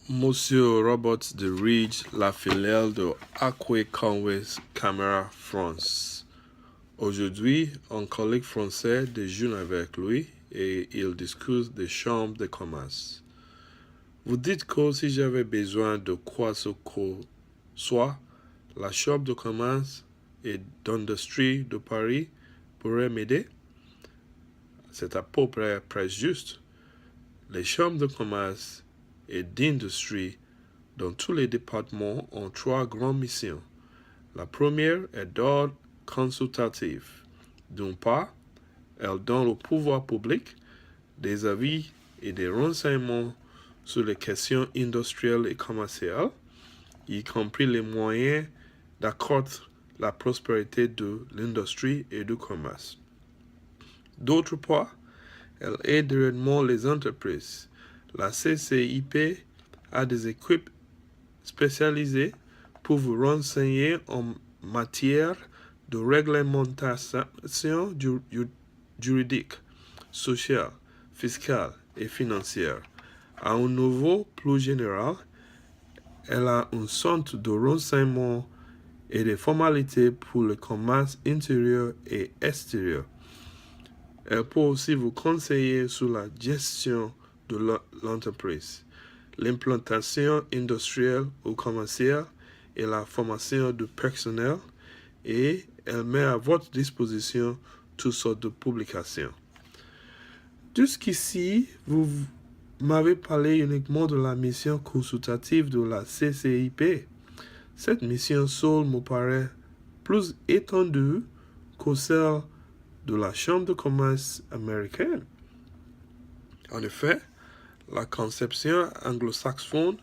Monsieur Robert de Ridge, la filiale de Acquet Conway Camera France. Aujourd'hui, un collègue français déjeune avec lui et il discute des chambres de commerce. Vous dites que si j'avais besoin de quoi ce que soit, la chambre de commerce et d'industrie de Paris pourrait m'aider? C'est à peu près presque juste. Les chambres de commerce et d'industrie dans tous les départements ont trois grandes missions. La première est d'ordre consultatif. D'une part, elle donne au pouvoir public des avis et des renseignements sur les questions industrielles et commerciales, y compris les moyens d'accroître la prospérité de l'industrie et du commerce. D'autre part, elle aide directement les entreprises. La CCIP a des équipes spécialisées pour vous renseigner en matière de réglementation juridique, sociale, fiscale et financière. À un niveau plus général, elle a un centre de renseignement et de formalités pour le commerce intérieur et extérieur. Elle peut aussi vous conseiller sur la gestion de l'entreprise, l'implantation industrielle ou commerciale et la formation du personnel, et elle met à votre disposition toutes sortes de publications. Jusqu'ici, vous m'avez parlé uniquement de la mission consultative de la CCIP. Cette mission seule me paraît plus étendue que celle de la Chambre de commerce américaine. En effet, la conception anglo-saxonne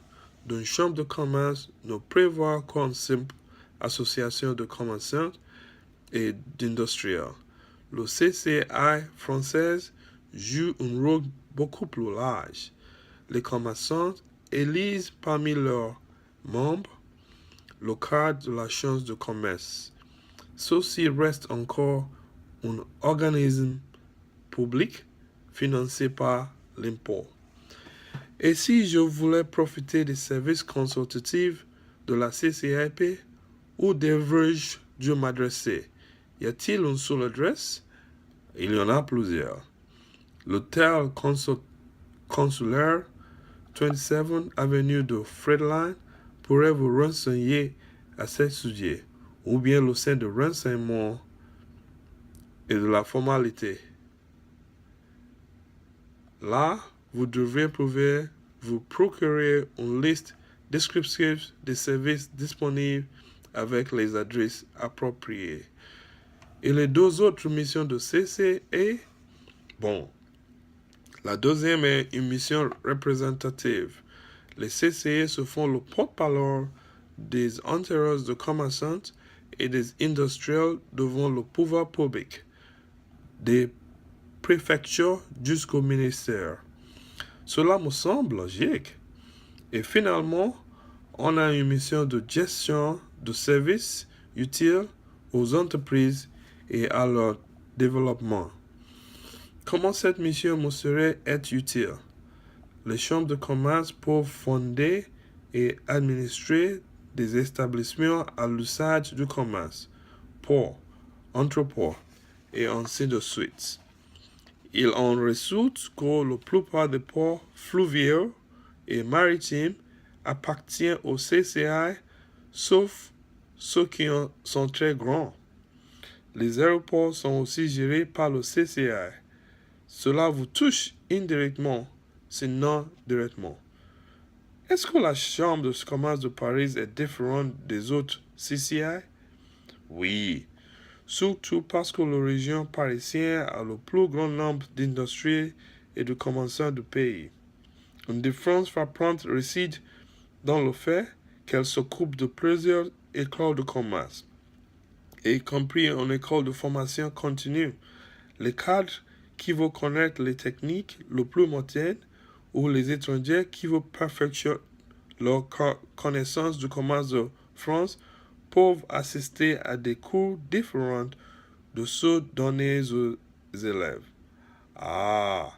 d'une chambre de commerce ne prévoit qu'une simple association de commerçants et d'industriels. Le CCI française joue un rôle beaucoup plus large. Les commerçants élisent parmi leurs membres le cadre de la chambre de commerce. Ceci reste encore un organisme public financé par l'impôt. Et si je voulais profiter des services consultatifs de la CCIP, où devrais-je m'adresser? Y a-t-il une seule adresse? Il y en a plusieurs. L'hôtel consulaire 27 avenue de Fredline pourrait vous renseigner à ce sujet, ou bien le centre de renseignement et de la formalité. Là, vous devrez pouvoir vous procurer une liste descriptive des services disponibles avec les adresses appropriées. Et les deux autres missions de CCE, la deuxième est une mission représentative. Les CCE se font le porte-parole des intérêts de commerçants et des industriels devant le pouvoir public, des préfectures jusqu'au ministère. Cela me semble logique. Et finalement, on a une mission de gestion de services utiles aux entreprises et à leur développement. Comment cette mission me serait utile? Les chambres de commerce peuvent fonder et administrer des établissements à l'usage du commerce, ports, entrepôts et ainsi de suite. Il en résulte que la plupart des ports fluviaux et maritimes appartiennent au CCI, sauf ceux qui sont très grands. Les aéroports sont aussi gérés par le CCI. Cela vous touche indirectement, sinon directement. Est-ce que la Chambre de commerce de Paris est différente des autres CCI? Oui, surtout parce que la région parisienne a le plus grand nombre d'industries et de commerçants du pays. Une différence frappante réside dans le fait qu'elle s'occupe de plusieurs écoles de commerce, y compris une école de formation continue. Les cadres qui veulent connaître les techniques les plus modernes ou les étrangers qui veulent perfectionner leur connaissance du commerce de France peuvent assister à des cours différents de ceux donnés aux élèves. Ah,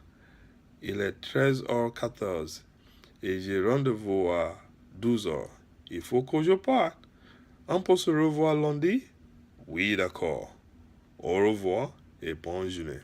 il est 13h14 et j'ai rendez-vous à 12 heures. Il faut que je parte. On peut se revoir lundi? Oui, d'accord. Au revoir et bonne journée.